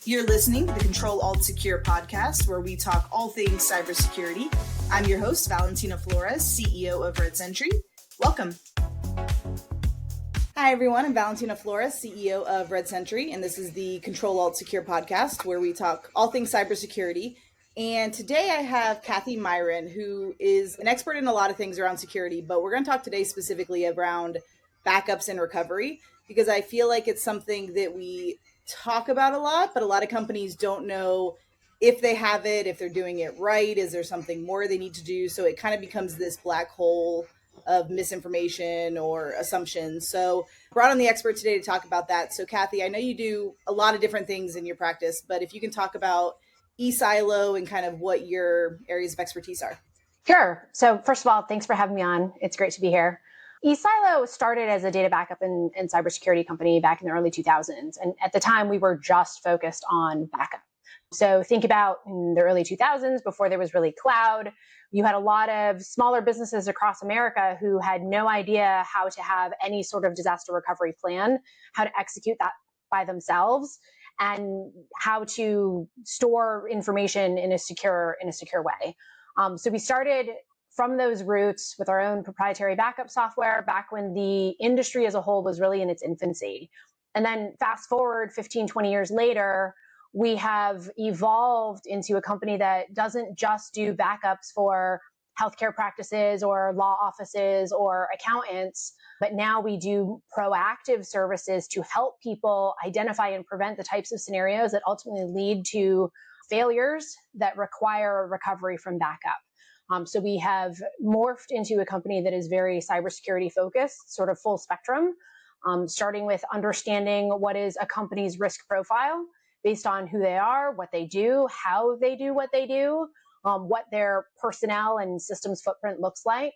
You're listening to the Ctrl-Alt-Secure podcast, where we talk all things cybersecurity. I'm your host, Valentina Flores, CEO of Sentry. Welcome. Hi, everyone. I'm Valentina Flores, CEO of Sentry, and this is the Ctrl-Alt-Secure podcast, where we talk all things cybersecurity. And today I have Cathy Miron, who is an expert in a lot of things around security, but we're going to talk today specifically around backups and recovery, because I feel like it's something that we talk about a lot, but a lot of companies don't know if they have it, if they're doing it right, is there something more they need to do? So it kind of becomes this black hole of misinformation or assumptions. So brought on the expert today to talk about that. So Cathy, I know you do a lot of different things in your practice, but if you can talk about eSilo and kind of what your areas of expertise are. Sure. So first of all, thanks for having me on. It's great to be here. eSilo started as a data backup and cybersecurity company back in the early 2000s. And at the time, we were just focused on backup. So think about in the early 2000s, before there was really cloud, you had a lot of smaller businesses across America who had no idea how to have any sort of disaster recovery plan, how to execute that by themselves, and how to store information in a secure way. So we started from those roots with our own proprietary backup software back when the industry as a whole was really in its infancy. And then fast forward 15, 20 years later, we have evolved into a company that doesn't just do backups for healthcare practices or law offices or accountants, but now we do proactive services to help people identify and prevent the types of scenarios that ultimately lead to failures that require a recovery from backup. So we have morphed into a company that is very cybersecurity focused, sort of full spectrum, starting with understanding what is a company's risk profile based on who they are, what they do, how they do what they do, what their personnel and systems footprint looks like,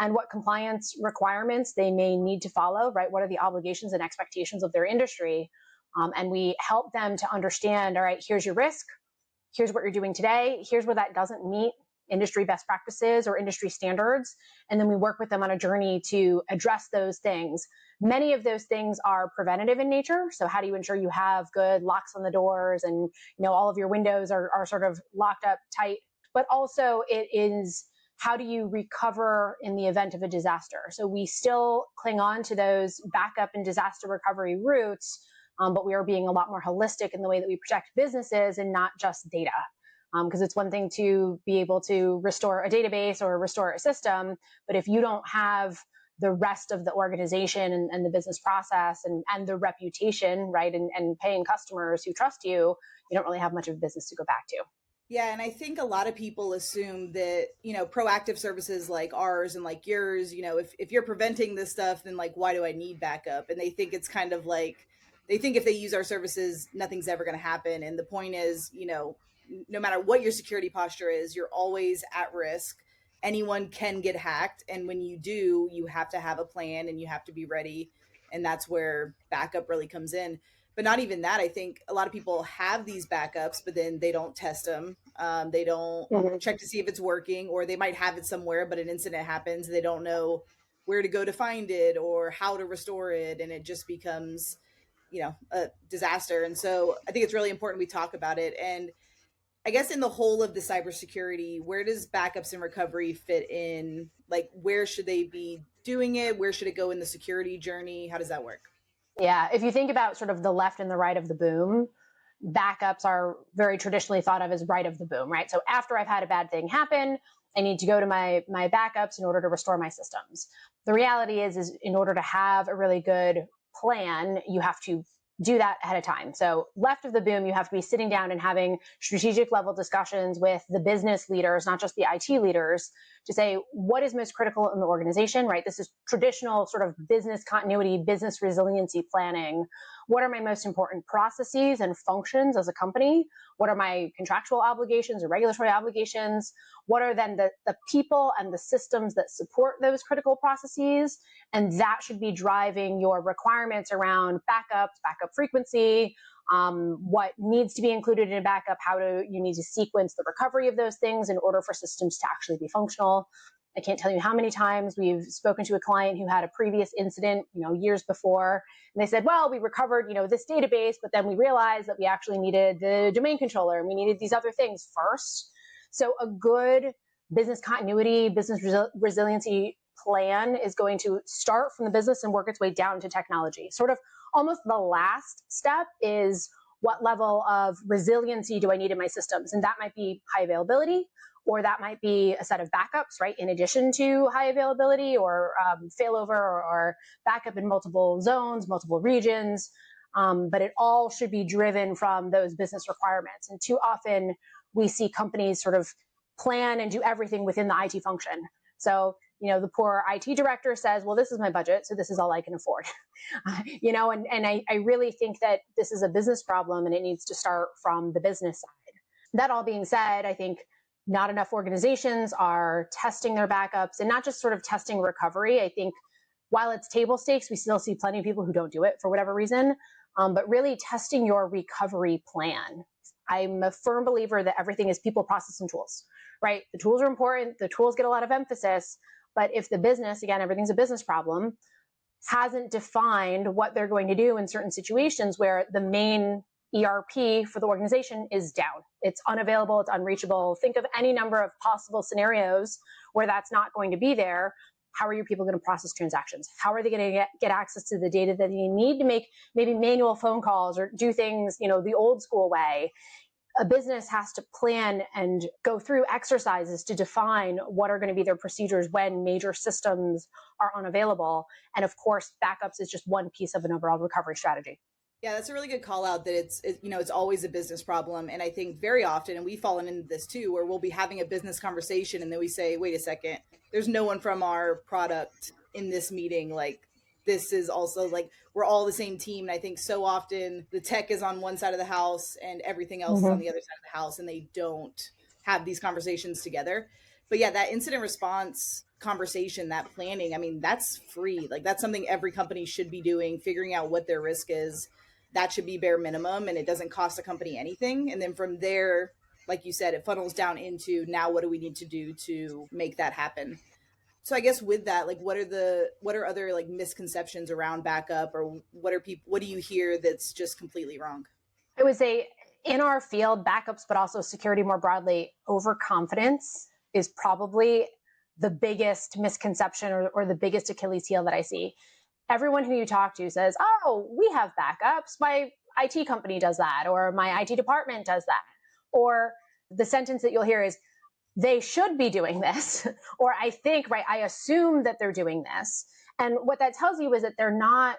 and what compliance requirements they may need to follow, right? What are the obligations and expectations of their industry? And we help them to understand, all right, here's your risk, here's what you're doing today, here's where that doesn't meet industry best practices or industry standards. And then we work with them on a journey to address those things. Many of those things are preventative in nature. So how do you ensure you have good locks on the doors and all of your windows are sort of locked up tight? But also it is, how do you recover in the event of a disaster? So we still cling on to those backup and disaster recovery roots, but we are being a lot more holistic in the way that we protect businesses and not just data. Because it's one thing to be able to restore a database or restore a system, but if you don't have the rest of the organization and the business process and the reputation, right, and paying customers who trust you, you don't really have much of a business to go back to. Yeah, and I think a lot of people assume that, proactive services like ours and like yours, if you're preventing this stuff, then like, why do I need backup? And they think it's kind of like, they think if they use our services, nothing's ever going to happen. And the point is, no matter what your security posture is, you're always at risk. Anyone can get hacked. And when you do, you have to have a plan and you have to be ready. And that's where backup really comes in. But not even that. I think a lot of people have these backups, but then they don't test them. They don't check to see if it's working, or they might have it somewhere, but an incident happens. They don't know where to go to find it or how to restore it. And it just becomes, a disaster. And so I think it's really important we talk about it. And I guess in the whole of the cybersecurity, where does backups and recovery fit in? Like, where should they be doing it? Where should it go in the security journey? How does that work? Yeah, if you think about sort of the left and the right of the boom, backups are very traditionally thought of as right of the boom, right? So after I've had a bad thing happen, I need to go to my backups in order to restore my systems. The reality is in order to have a really good plan, you have to do that ahead of time. So left of the boom, you have to be sitting down and having strategic level discussions with the business leaders, not just the IT leaders, to say what is most critical in the organization, right? This is traditional sort of business continuity, business resiliency planning. What are my most important processes and functions as a company? What are my contractual obligations or regulatory obligations? What are then the people and the systems that support those critical processes? And that should be driving your requirements around backups, backup frequency, what needs to be included in a backup, how do you need to sequence the recovery of those things in order for systems to actually be functional. I can't tell you how many times we've spoken to a client who had a previous incident, years before, and they said, well, we recovered, this database, but then we realized that we actually needed the domain controller and we needed these other things first. So a good business continuity, business resiliency plan is going to start from the business and work its way down to technology. Sort of almost the last step is, what level of resiliency do I need in my systems? And that might be high availability, or that might be a set of backups, right? In addition to high availability, or failover, or backup in multiple zones, multiple regions. But it all should be driven from those business requirements. And too often we see companies sort of plan and do everything within the IT function. So, the poor IT director says, well, this is my budget, so this is all I can afford. And I really think that this is a business problem and it needs to start from the business side. That all being said, I think not enough organizations are testing their backups, and not just sort of testing recovery. I think while it's table stakes, we still see plenty of people who don't do it for whatever reason, but really testing your recovery plan. I'm a firm believer that everything is people, process, and tools, right? The tools are important. The tools get a lot of emphasis. But if the business, again, everything's a business problem, hasn't defined what they're going to do in certain situations where the main ERP for the organization is down, it's unavailable, it's unreachable. Think of any number of possible scenarios where that's not going to be there. How are your people going to process transactions? How are they going to get access to the data that they need to make maybe manual phone calls or do things, the old school way? A business has to plan and go through exercises to define what are going to be their procedures when major systems are unavailable. And of course, backups is just one piece of an overall recovery strategy. Yeah, that's a really good call out that it's always a business problem. And I think very often, and we've fallen into this too, where we'll be having a business conversation and then we say, wait a second, there's no one from our product in this meeting. Like, this is also like, we're all the same team. And I think so often the tech is on one side of the house and everything else is on the other side of the house, and they don't have these conversations together. But yeah, that incident response conversation, that planning, I mean, that's free. Like, that's something every company should be doing, figuring out what their risk is. That should be bare minimum, and it doesn't cost a company anything. And then from there, like you said, it funnels down into, now what do we need to do to make that happen? So I guess with that, like, what are other like misconceptions around backup, or what do you hear that's just completely wrong? I would say in our field, backups, but also security more broadly, overconfidence is probably the biggest misconception, or the biggest Achilles heel that I see. Everyone who you talk to says, oh, we have backups. My IT company does that, or my IT department does that. Or the sentence that you'll hear is, they should be doing this. Or I think, right, I assume that they're doing this. And what that tells you is that they're not,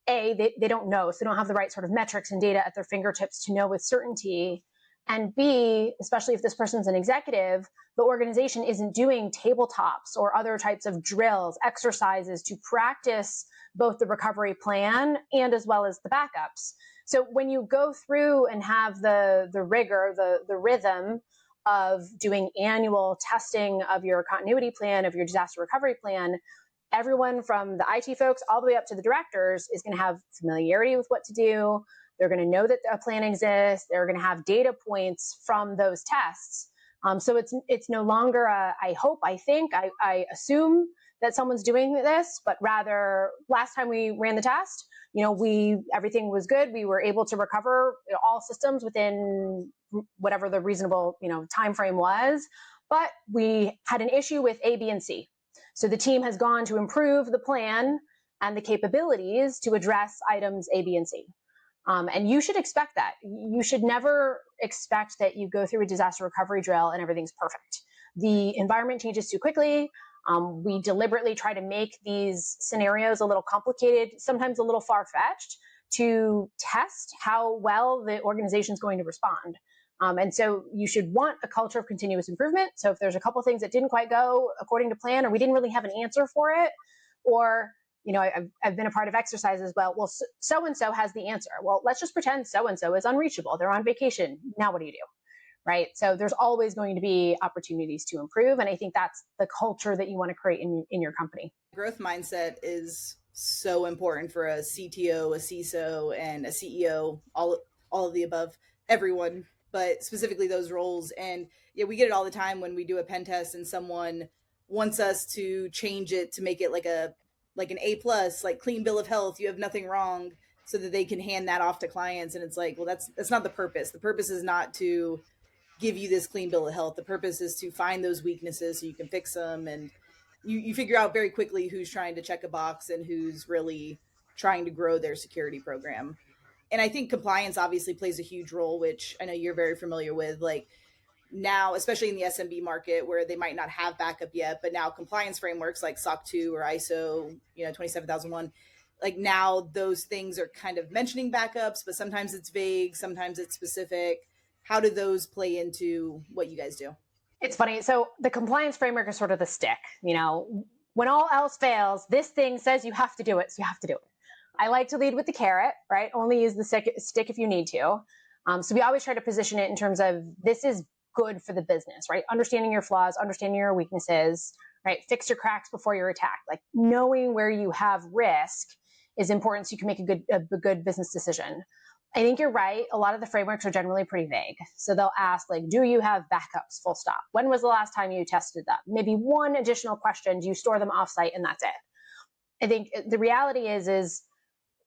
they don't know, so they don't have the right sort of metrics and data at their fingertips to know with certainty. And B, especially if this person's an executive, the organization isn't doing tabletops or other types of drills, exercises to practice both the recovery plan and as well as the backups. So when you go through and have the rigor, the rhythm of doing annual testing of your continuity plan, of your disaster recovery plan, everyone from the IT folks all the way up to the directors is going to have familiarity with what to do. They're going to know that a plan exists. They're going to have data points from those tests. So it's no longer a, I assume that someone's doing this, but rather last time we ran the test, everything was good. We were able to recover all systems within whatever the reasonable, time frame was, but we had an issue with A, B, and C. So the team has gone to improve the plan and the capabilities to address items A, B, and C. And you should expect that. You should never expect that you go through a disaster recovery drill and everything's perfect. The environment changes too quickly. We deliberately try to make these scenarios a little complicated, sometimes a little far-fetched, to test how well the organization is going to respond. And so you should want a culture of continuous improvement. So if there's a couple things that didn't quite go according to plan, or we didn't really have an answer for it, or I've been a part of exercises. Well, so-and-so has the answer. Well, let's just pretend so-and-so is unreachable. They're on vacation. Now what do you do? Right? So there's always going to be opportunities to improve. And I think that's the culture that you want to create in your company. Growth mindset is so important for a CTO, a CISO, and a CEO, all of the above, everyone, but specifically those roles. And yeah, we get it all the time when we do a pen test and someone wants us to change it to make it like an A+, like clean bill of health, you have nothing wrong, so that they can hand that off to clients. And it's like, well, that's not the purpose. The purpose is not to give you this clean bill of health. The purpose is to find those weaknesses so you can fix them. And you figure out very quickly who's trying to check a box and who's really trying to grow their security program. And I think compliance obviously plays a huge role, which I know you're very familiar with. Like now, especially in the SMB market where they might not have backup yet, but now compliance frameworks like SOC 2 or ISO, 27001, like now those things are kind of mentioning backups, but sometimes it's vague, sometimes it's specific. How do those play into what you guys do? It's funny. So the compliance framework is sort of the stick. When all else fails, this thing says you have to do it, so you have to do it. I like to lead with the carrot, right? Only use the stick if you need to. So we always try to position it in terms of this is good for the business, right? Understanding your flaws, understanding your weaknesses, right? Fix your cracks before you're attacked. Like knowing where you have risk is important so you can make a good business decision. I think you're right. A lot of the frameworks are generally pretty vague. So they'll ask, like, do you have backups? Full stop. When was the last time you tested them? Maybe one additional question. Do you store them offsite? And that's it. I think the reality is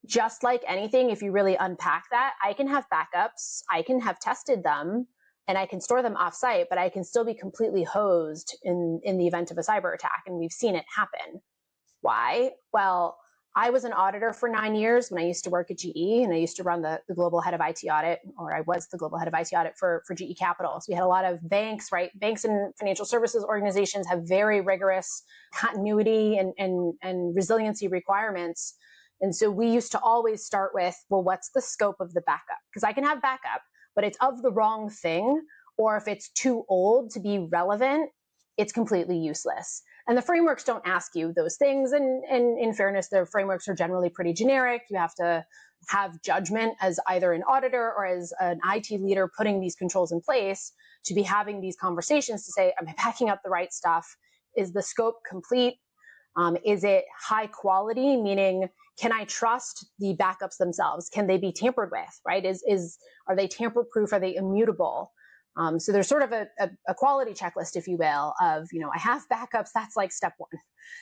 just like anything, if you really unpack that, I can have backups, I can have tested them, and I can store them offsite, but I can still be completely hosed in the event of a cyber attack. And we've seen it happen. Why? Well, I was an auditor for 9 years when I used to work at GE, and I used to run the global head of IT audit, or I was the global head of IT audit for GE Capital. So we had a lot of banks, right? Banks and financial services organizations have very rigorous continuity and resiliency requirements. And so we used to always start with, well, what's the scope of the backup? Because I can have backup, but it's of the wrong thing, or if it's too old to be relevant, it's completely useless. And the frameworks don't ask you those things. And in fairness, the frameworks are generally pretty generic. You have to have judgment as either an auditor or as an IT leader putting these controls in place to be having these conversations to say, am I backing up the right stuff? Is the scope complete? Is it high quality? Meaning, can I trust the backups themselves? Can they be tampered with, right? Are they tamper proof? Are they immutable? So there's sort of a quality checklist, if you will, of, I have backups. That's like step one.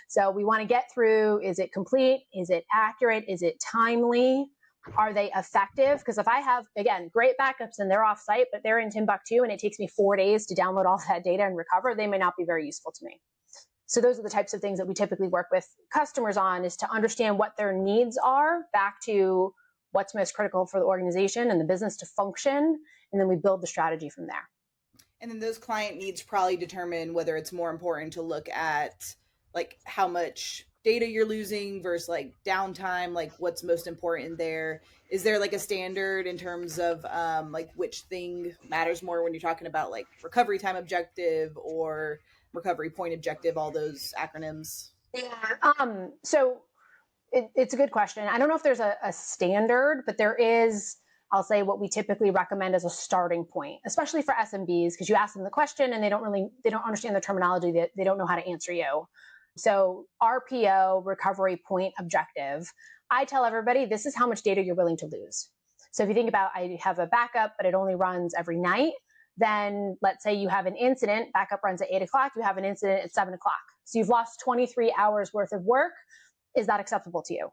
So we want to get through, is it complete? Is it accurate? Is it timely? Are they effective? Because if I have, again, great backups and they're offsite, but they're in Timbuktu and it takes me 4 days to download all that data and recover, they may not be very useful to me. So those are the types of things that we typically work with customers on, is to understand what their needs are, back to what's most critical for the organization and the business to function. And then we build the strategy from there. And then those client needs probably determine whether it's more important to look at like how much data you're losing versus like downtime, like what's most important there. Is there like a standard in terms of like which thing matters more when you're talking about like recovery time objective or recovery point objective, all those acronyms? Yeah. So it's a good question. I don't know if there's a standard, but there is, I'll say, what we typically recommend as a starting point, especially for SMBs, because you ask them the question and they don't understand the terminology, that they don't know how to answer you. So RPO, recovery point objective, I tell everybody, this is how much data you're willing to lose. So if you think about, I have a backup, but it only runs every night, then let's say you have an incident, backup runs at 8 o'clock, you have an incident at 7 o'clock. So you've lost 23 hours worth of work. Is that acceptable to you?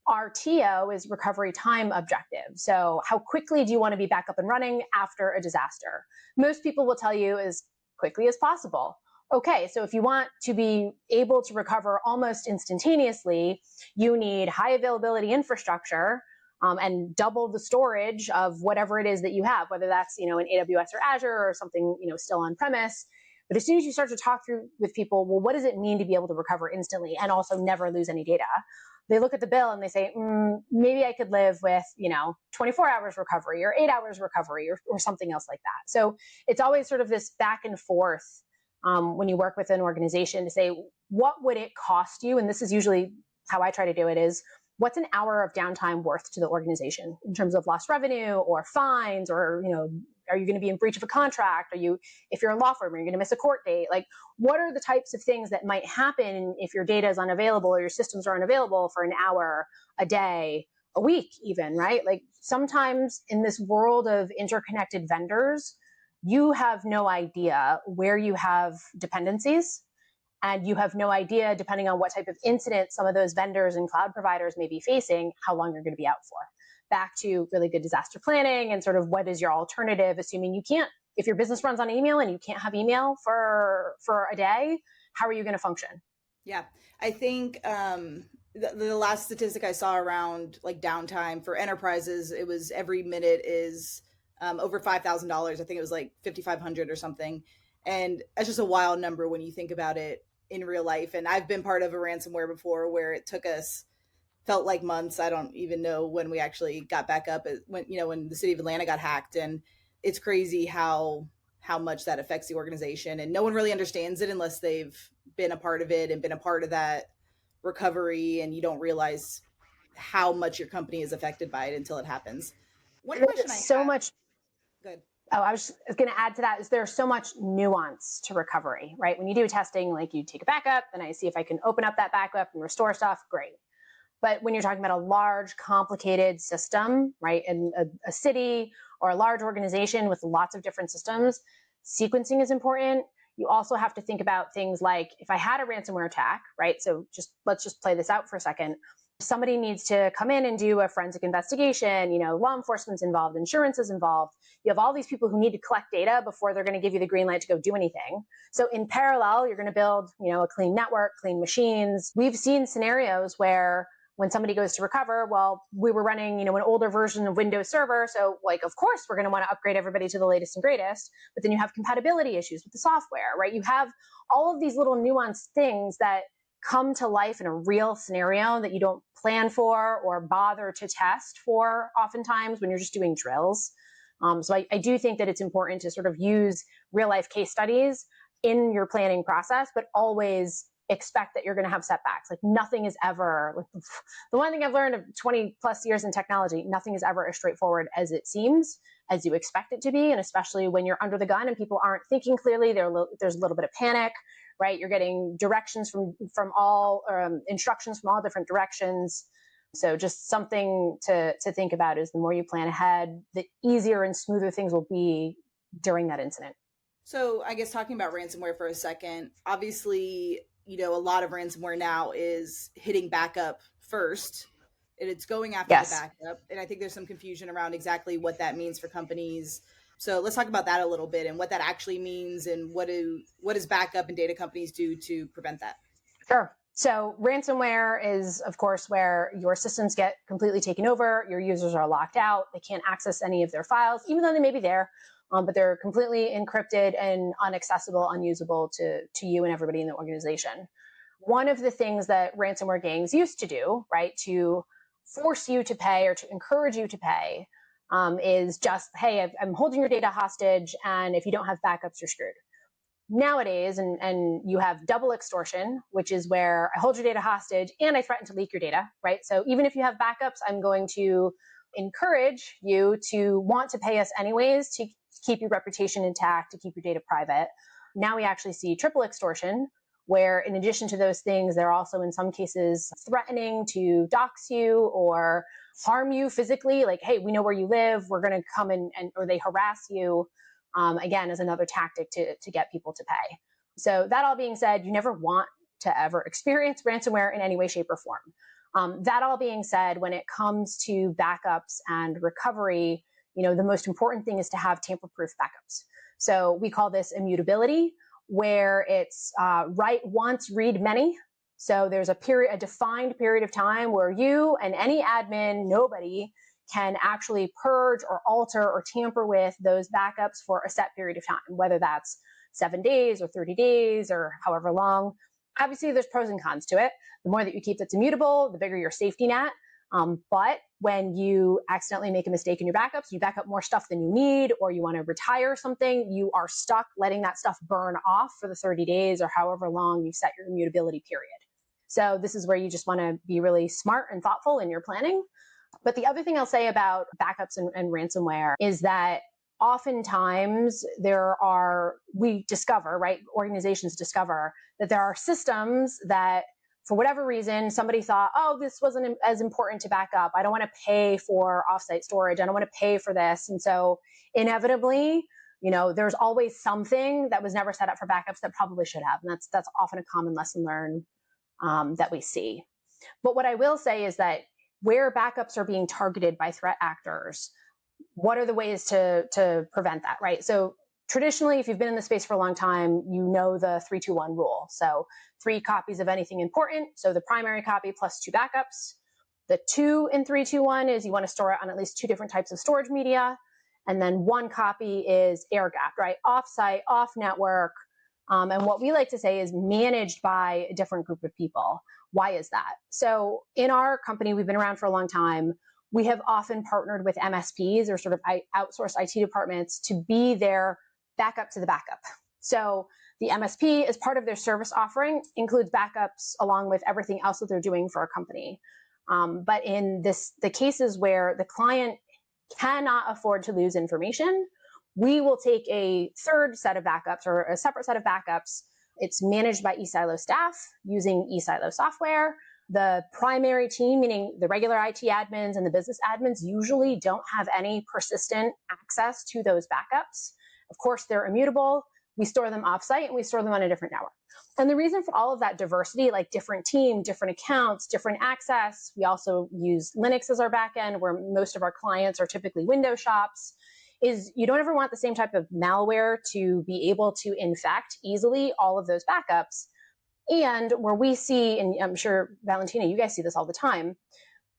RTO is recovery time objective. So how quickly do you want to be back up and running after a disaster? Most people will tell you as quickly as possible. Okay, so if you want to be able to recover almost instantaneously, you need high availability infrastructure and double the storage of whatever it is that you have, whether that's in AWS or Azure or something still on premise. But as soon as you start to talk through with people, well, what does it mean to be able to recover instantly and also never lose any data? They look at the bill and they say, maybe I could live with 24 hours recovery or 8 hours recovery or something else like that. So it's always sort of this back and forth when you work with an organization to say, what would it cost you? And this is usually how I try to do it, is what's an hour of downtime worth to the organization in terms of lost revenue or fines, or are you going to be in breach of a contract? If you're a law firm, are you going to miss a court date? Like, what are the types of things that might happen if your data is unavailable or your systems are unavailable for an hour, a day, a week even, right? Like sometimes in this world of interconnected vendors, you have no idea where you have dependencies And you have no idea, depending on what type of incident some of those vendors and cloud providers may be facing, how long you're going to be out for. Back to really good disaster planning and sort of what is your alternative, assuming you can't, if your business runs on email and you can't have email for a day, how are you going to function? Yeah, I think the last statistic I saw around like downtime for enterprises, it was every minute is over $5,000. I think it was like 5,500 or something, and that's just a wild number when you think about it in real life. And I've been part of a ransomware before where it took us felt like months. I don't even know when we actually got back up. When when the city of Atlanta got hacked, and it's crazy how much that affects the organization, and no one really understands it unless they've been a part of it and been a part of that recovery, and you don't realize how much your company is affected by it until it happens. One question I So have. much. Good. Oh, I was going to add to that is there's so much nuance to recovery, right? When you do testing, like you take a backup, and I see if I can open up that backup and restore stuff, great. But when you're talking about a large, complicated system, right, in a city or a large organization with lots of different systems, sequencing is important. You also have to think about things like if I had a ransomware attack, right? So let's just play this out for a second. Somebody needs to come in and do a forensic investigation. Law enforcement's involved, insurance is involved. You have all these people who need to collect data before they're going to give you the green light to go do anything. So in parallel, you're going to build, a clean network, clean machines. We've seen scenarios where when somebody goes to recover, well, we were running, an older version of Windows Server. So of course, we're going to want to upgrade everybody to the latest and greatest. But then you have compatibility issues with the software, right? You have all of these little nuanced things that come to life in a real scenario that you don't plan for or bother to test for oftentimes when you're just doing drills. So I do think that it's important to sort of use real life case studies in your planning process, but always expect that you're going to have setbacks. Like nothing is ever, the one thing I've learned of 20 plus years in technology, nothing is ever as straightforward as it seems, as you expect it to be. And especially when you're under the gun and people aren't thinking clearly, there's a little bit of panic, right? You're getting directions from all, instructions from all different directions. So just something to think about is the more you plan ahead, the easier and smoother things will be during that incident. So I guess talking about ransomware for a second, obviously, a lot of ransomware now is hitting backup first, and it's going after the Yes. backup. And I think there's some confusion around exactly what that means for companies. So let's talk about that a little bit and what that actually means, and what does backup and data companies do to prevent that? Sure. So ransomware is, of course, where your systems get completely taken over. Your users are locked out. They can't access any of their files, even though they may be there, but they're completely encrypted and inaccessible, unusable to you and everybody in the organization. One of the things that ransomware gangs used to do, right, to force you to pay or to encourage you to pay, is just, hey, I'm holding your data hostage, and if you don't have backups, you're screwed. Nowadays, and you have double extortion, which is where I hold your data hostage and I threaten to leak your data, right? So even if you have backups, I'm going to encourage you to want to pay us anyways to keep your reputation intact, to keep your data private. Now we actually see triple extortion, where in addition to those things, they're also in some cases threatening to dox you or harm you physically. Like, hey, we know where you live. We're going to come or they harass you. Again, as another tactic to get people to pay. So that all being said, you never want to ever experience ransomware in any way, shape, or form. That all being said, when it comes to backups and recovery, the most important thing is to have tamper-proof backups. So we call this immutability, where it's write once, read many. So there's a defined period of time where you and any admin, nobody, can actually purge or alter or tamper with those backups for a set period of time, whether that's 7 days or 30 days or however long. Obviously, there's pros and cons to it. The more that you keep that's immutable, the bigger your safety net. But when you accidentally make a mistake in your backups, you back up more stuff than you need, or you want to retire something, you are stuck letting that stuff burn off for the 30 days or however long you've set your immutability period. So this is where you just want to be really smart and thoughtful in your planning. But the other thing I'll say about backups and ransomware is that oftentimes we discover, right? Organizations discover that there are systems that, for whatever reason, somebody thought, oh, this wasn't as important to back up. I don't want to pay for offsite storage. I don't want to pay for this. And so inevitably, There's always something that was never set up for backups that probably should have. And that's often a common lesson learned that we see. But what I will say is that where backups are being targeted by threat actors, what are the ways to prevent that, right? So traditionally, if you've been in the space for a long time, you know the 3-2-1 rule. So 3 copies of anything important. So the primary copy plus 2 backups. The 2 in 3-2-1 is you want to store it on at least 2 different types of storage media. And then 1 copy is air gapped, right? Off-site, off-network. And what we like to say is managed by a different group of people. Why is that? So in our company, we've been around for a long time. We have often partnered with MSPs or sort of outsourced IT departments to be their backup to the backup. So the MSP, as part of their service offering, includes backups along with everything else that they're doing for a company. But in the cases where the client cannot afford to lose information, we will take a third set of backups or a separate set of backups. It's managed by eSilo staff using eSilo software. The primary team, meaning the regular IT admins and the business admins, usually don't have any persistent access to those backups. Of course, they're immutable. We store them offsite and we store them on a different network. And the reason for all of that diversity, like different team, different accounts, different access, we also use Linux as our backend, where most of our clients are typically Windows shops, is you don't ever want the same type of malware to be able to infect easily all of those backups. And where we see, and I'm sure, Valentina, you guys see this all the time,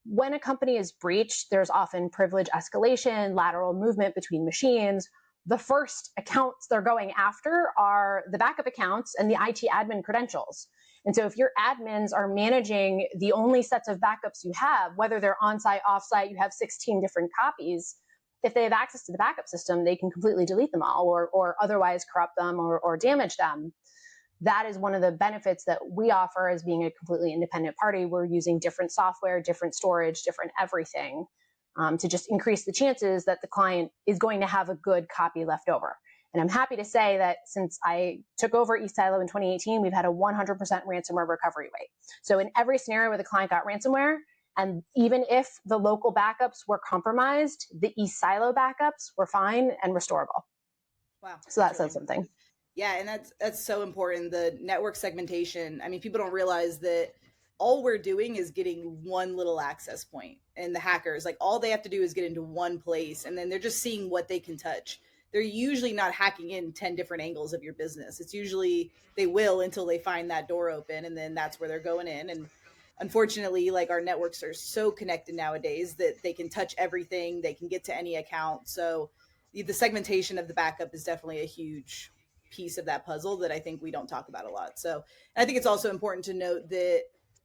when a company is breached, there's often privilege escalation, lateral movement between machines. The first accounts they're going after are the backup accounts and the IT admin credentials. And so if your admins are managing the only sets of backups you have, whether they're on-site, off-site, you have 16 different copies, if they have access to the backup system, they can completely delete them all or otherwise corrupt them or damage them. That is one of the benefits that we offer as being a completely independent party. We're using different software, different storage, different everything to just increase the chances that the client is going to have a good copy left over. And I'm happy to say that since I took over eSilo in 2018, we've had a 100% ransomware recovery rate. So in every scenario where the client got ransomware, and even if the local backups were compromised, the eSilo backups were fine and restorable. Wow. So that says something. Yeah, and that's so important. The network segmentation. I mean, people don't realize that all we're doing is getting one little access point. And the hackers, like, all they have to do is get into one place, and then they're just seeing what they can touch. They're usually not hacking in 10 different angles of your business. It's usually they will until they find that door open, and then that's where they're going in. And unfortunately, like, our networks are so connected nowadays that they can touch everything, they can get to any account. So the segmentation of the backup is definitely a huge piece of that puzzle that I think we don't talk about a lot. So I think it's also important to note that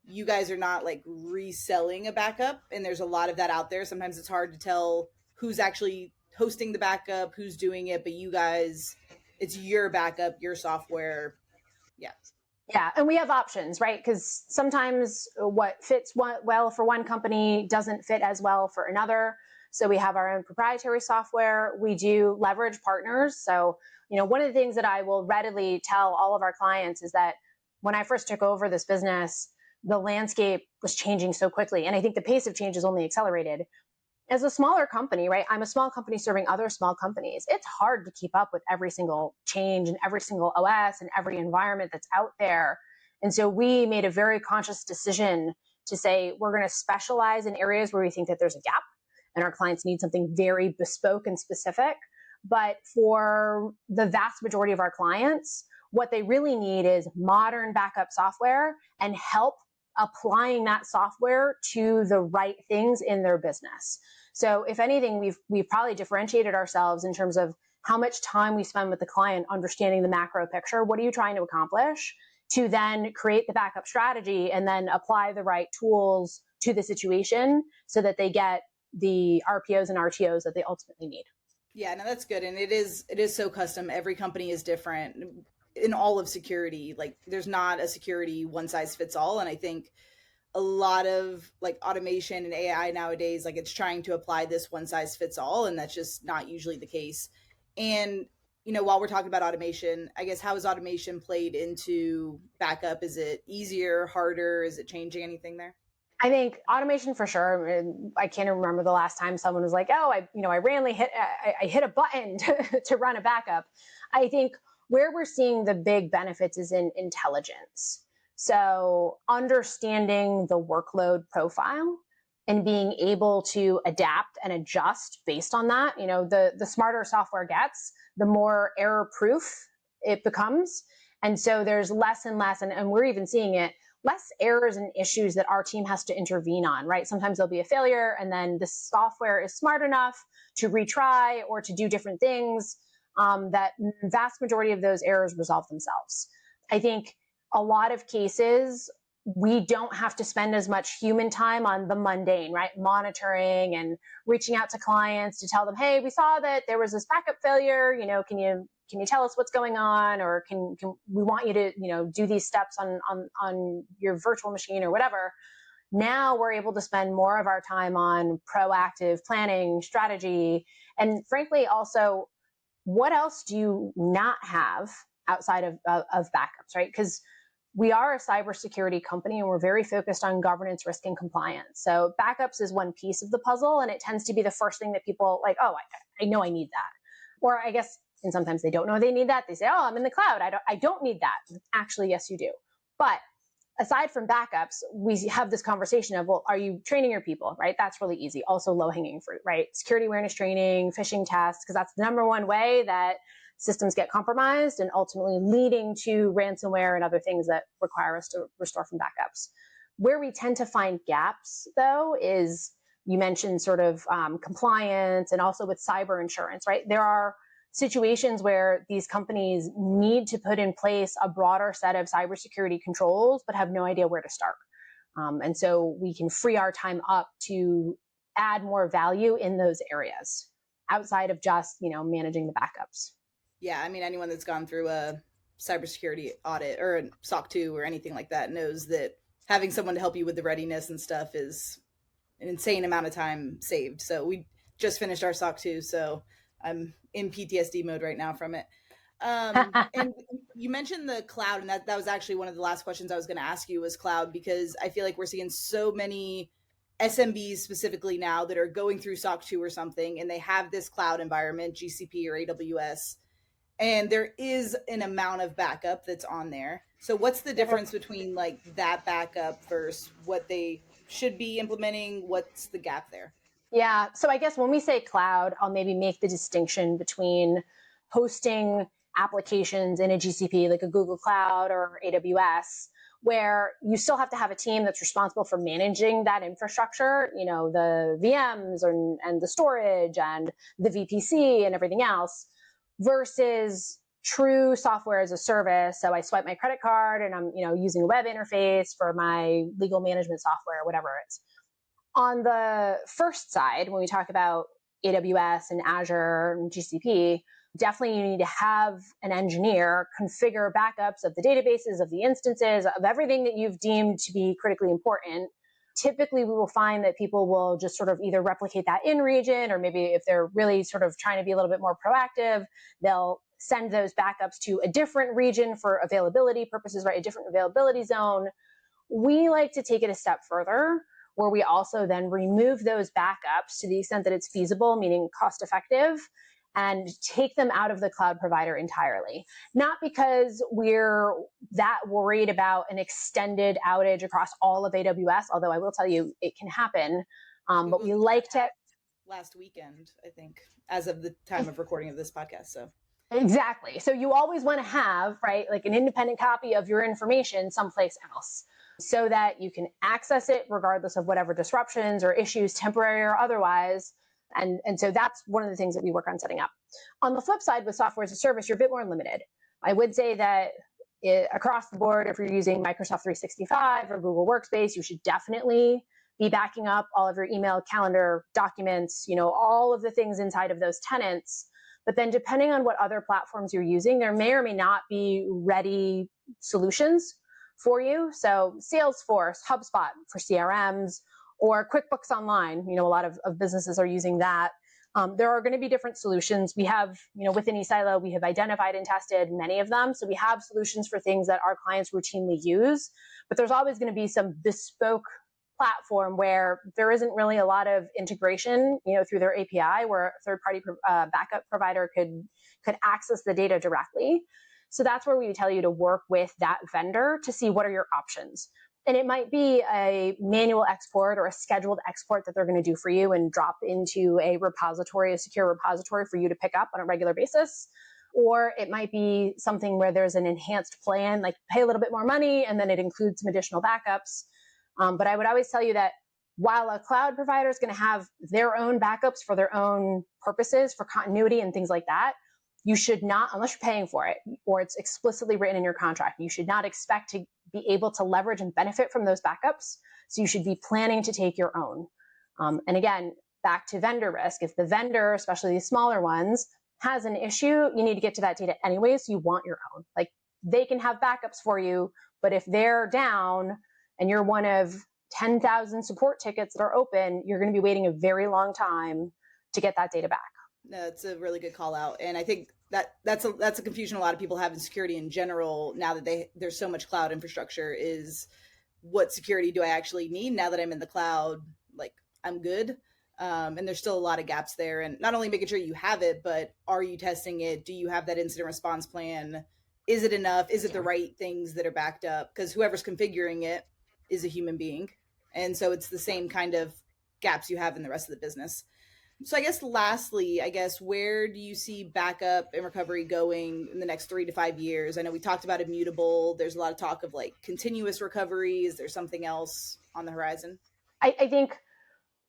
you guys are not like reselling a backup, and there's a lot of that out there. Sometimes it's hard to tell who's actually hosting the backup, who's doing it, but you guys, it's your backup, your software. Yeah. Yeah, and we have options, right? Because sometimes what fits well for one company doesn't fit as well for another. So we have our own proprietary software. We do leverage partners. So, one of the things that I will readily tell all of our clients is that when I first took over this business, the landscape was changing so quickly. And I think the pace of change is only accelerated. As a smaller company, right? I'm a small company serving other small companies. It's hard to keep up with every single change and every single OS and every environment that's out there. And so we made a very conscious decision to say we're going to specialize in areas where we think that there's a gap and our clients need something very bespoke and specific. But for the vast majority of our clients, what they really need is modern backup software and help applying that software to the right things in their business. So if anything, we've probably differentiated ourselves in terms of how much time we spend with the client understanding the macro picture. What are you trying to accomplish? To then create the backup strategy and then apply the right tools to the situation so that they get the RPOs and RTOs that they ultimately need. Yeah, no, that's good. And it is so custom. Every company is different in all of security. Like, there's not a security one size fits all. And I think a lot of like automation and AI nowadays, like, it's trying to apply this one size fits all, and that's just not usually the case. And while we're talking about automation, I guess, how is automation played into backup? Is it easier, harder? Is it changing anything there? I think automation for sure. I can't remember the last time someone was like, "Oh, I randomly hit a button to run a backup." I think where we're seeing the big benefits is in intelligence. So understanding the workload profile and being able to adapt and adjust based on that. The smarter software gets, the more error proof it becomes. And so there's less and less, and we're even seeing it, less errors and issues that our team has to intervene on, right? Sometimes there'll be a failure and then the software is smart enough to retry or to do different things, that vast majority of those errors resolve themselves. I think a lot of cases, we don't have to spend as much human time on the mundane, right? Monitoring and reaching out to clients to tell them, hey, we saw that there was this backup failure, can you tell us what's going on, or can we want you to do these steps on your virtual machine or whatever. Now we're able to spend more of our time on proactive planning, strategy, and frankly also, what else do you not have outside of backups, right? Because we are a cybersecurity company and we're very focused on governance, risk, and compliance. So backups is one piece of the puzzle, and it tends to be the first thing that people like, oh, I know I need that. Or I guess, and sometimes they don't know they need that. They say, oh, I'm in the cloud. I don't need that. Actually, yes, you do. But aside from backups, we have this conversation of, well, are you training your people, right? That's really easy. Also low hanging fruit, right? Security awareness training, phishing tests, because that's the number one way that systems get compromised and ultimately leading to ransomware and other things that require us to restore from backups. Where we tend to find gaps, though, is you mentioned sort of compliance and also with cyber insurance, right? There are situations where these companies need to put in place a broader set of cybersecurity controls, but have no idea where to start. And so we can free our time up to add more value in those areas outside of just, managing the backups. Yeah, I mean, anyone that's gone through a cybersecurity audit or a SOC 2 or anything like that knows that having someone to help you with the readiness and stuff is an insane amount of time saved. So we just finished our SOC 2, so I'm in PTSD mode right now from it. And you mentioned the cloud, and that was actually one of the last questions I was going to ask you was cloud, because I feel like we're seeing so many SMBs specifically now that are going through SOC 2 or something, and they have this cloud environment, GCP or AWS, and there is an amount of backup that's on there. So what's the difference between like that backup versus what they should be implementing? What's the gap there? Yeah. So I guess when we say cloud, I'll maybe make the distinction between hosting applications in a GCP, like a Google Cloud or AWS, where you still have to have a team that's responsible for managing that infrastructure, the VMs and the storage and the VPC and everything else, versus true software as a service. So I swipe my credit card and I'm, using a web interface for my legal management software, whatever it is. On the first side, when we talk about AWS and Azure and GCP, definitely you need to have an engineer configure backups of the databases, of the instances, of everything that you've deemed to be critically important. Typically, we will find that people will just sort of either replicate that in region, or maybe if they're really sort of trying to be a little bit more proactive, they'll send those backups to a different region for availability purposes, right? A different availability zone. We like to take it a step further, where we also then remove those backups to the extent that it's feasible, meaning cost effective, and take them out of the cloud provider entirely. Not because we're that worried about an extended outage across all of AWS, although I will tell you it can happen. But we like to last weekend, I think, as of the time of recording of this podcast. So exactly. So you always want to have, right, like an independent copy of your information someplace else, so that you can access it regardless of whatever disruptions or issues, temporary or otherwise. And so that's one of the things that we work on setting up. On the flip side, with software as a service, you're a bit more limited. I would say that across the board, if you're using Microsoft 365 or Google Workspace, you should definitely be backing up all of your email, calendar, documents, all of the things inside of those tenants. But then depending on what other platforms you're using, there may or may not be ready solutions for you. So Salesforce, HubSpot for CRMs, or QuickBooks Online, a lot of businesses are using that. There are going to be different solutions. We have, within eSilo, we have identified and tested many of them. So we have solutions for things that our clients routinely use, but there's always going to be some bespoke platform where there isn't really a lot of integration, through their API, where a third-party backup provider could access the data directly. So that's where we tell you to work with that vendor to see what are your options. And it might be a manual export or a scheduled export that they're going to do for you and drop into a repository, a secure repository for you to pick up on a regular basis. Or it might be something where there's an enhanced plan, like pay a little bit more money and then it includes some additional backups. But I would always tell you that while a cloud provider is going to have their own backups for their own purposes, for continuity and things like that, you should not, unless you're paying for it or it's explicitly written in your contract, you should not expect to be able to leverage and benefit from those backups. So you should be planning to take your own. And again, back to vendor risk. If the vendor, especially these smaller ones, has an issue, you need to get to that data anyway, so you want your own. Like, they can have backups for you, but if they're down and you're one of 10,000 support tickets that are open, you're going to be waiting a very long time to get that data back. No, it's a really good call out. And I think that's a confusion a lot of people have in security in general now that there's so much cloud infrastructure, is what security do I actually need now that I'm in the cloud? Like, I'm good. And there's still a lot of gaps there. And not only making sure you have it, but are you testing it? Do you have that incident response plan? Is it enough? Is it the right things that are backed up? Because whoever's configuring it is a human being. And so it's the same kind of gaps you have in the rest of the business. So I guess lastly, where do you see backup and recovery going in the next 3 to 5 years? I know we talked about immutable. There's a lot of talk of like continuous recovery. Is there something else on the horizon? I think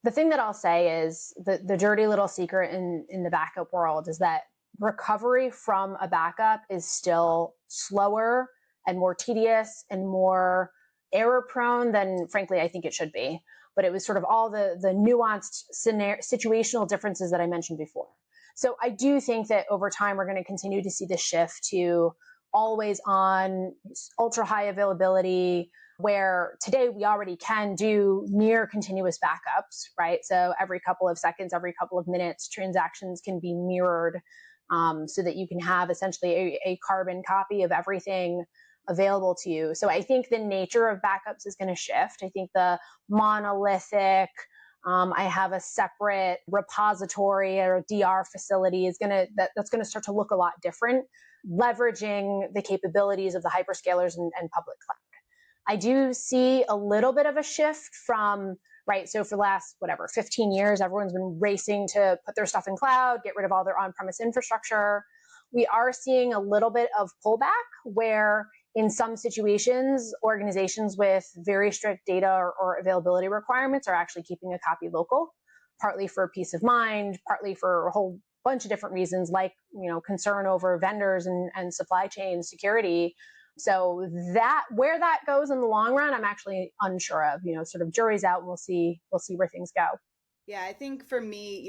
the thing that I'll say is the dirty little secret in the backup world is that recovery from a backup is still slower and more tedious and more error prone than, frankly, I think it should be. But it was sort of all the nuanced situational differences that I mentioned before. So I do think that over time, we're going to continue to see the shift to always on, ultra high availability, where today we already can do near continuous backups, right? So every couple of seconds, every couple of minutes, transactions can be mirrored, so that you can have essentially a carbon copy of everything available to you. So I think the nature of backups is going to shift. I think the monolithic, I have a separate repository or DR facility is that's going to start to look a lot different, leveraging the capabilities of the hyperscalers and public cloud. I do see a little bit of a shift from, right, so for the last, 15 years, everyone's been racing to put their stuff in cloud, get rid of all their on-premise infrastructure. We are seeing a little bit of pullback where in some situations, organizations with very strict data or availability requirements are actually keeping a copy local, partly for peace of mind, partly for a whole bunch of different reasons, like concern over vendors and supply chain security. So that where that goes in the long run, I'm actually unsure of. Sort of jury's out, and we'll see where things go. Yeah, I think for me,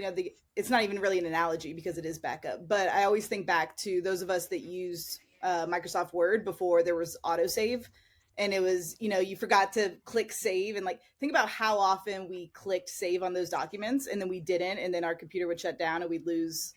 it's not even really an analogy because it is backup, but I always think back to those of us that used Microsoft Word before there was autosave, and it was, you forgot to click save, and like think about how often we clicked save on those documents and then we didn't, and then our computer would shut down and we'd lose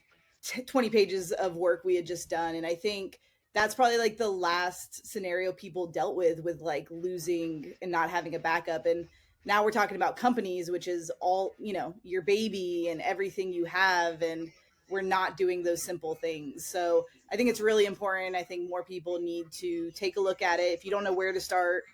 20 pages of work we had just done. And I think that's probably like the last scenario people dealt with like losing and not having a backup. And now we're talking about companies, which is all, your baby and everything you have, and we're not doing those simple things. So I think it's really important. I think more people need to take a look at it. If you don't know where to start,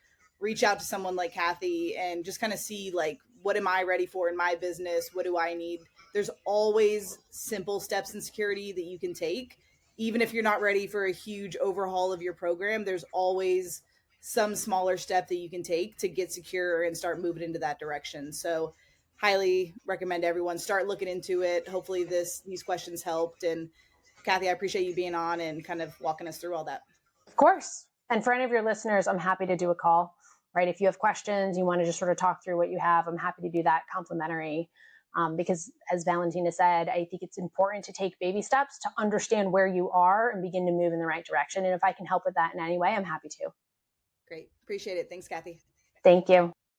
reach out to someone like Cathy and just kind of see, like, what am I ready for in my business? What do I need? There's always simple steps in security that you can take. Even if you're not ready for a huge overhaul of your program, there's always some smaller step that you can take to get secure and start moving into that direction. So highly recommend everyone start looking into it. Hopefully these questions helped. And Cathy, I appreciate you being on and kind of walking us through all that. Of course. And for any of your listeners, I'm happy to do a call, right? If you have questions, you want to just sort of talk through what you have, I'm happy to do that complimentary. Because as Valentina said, I think it's important to take baby steps to understand where you are and begin to move in the right direction. And if I can help with that in any way, I'm happy to. Great. Appreciate it. Thanks, Cathy. Thank you.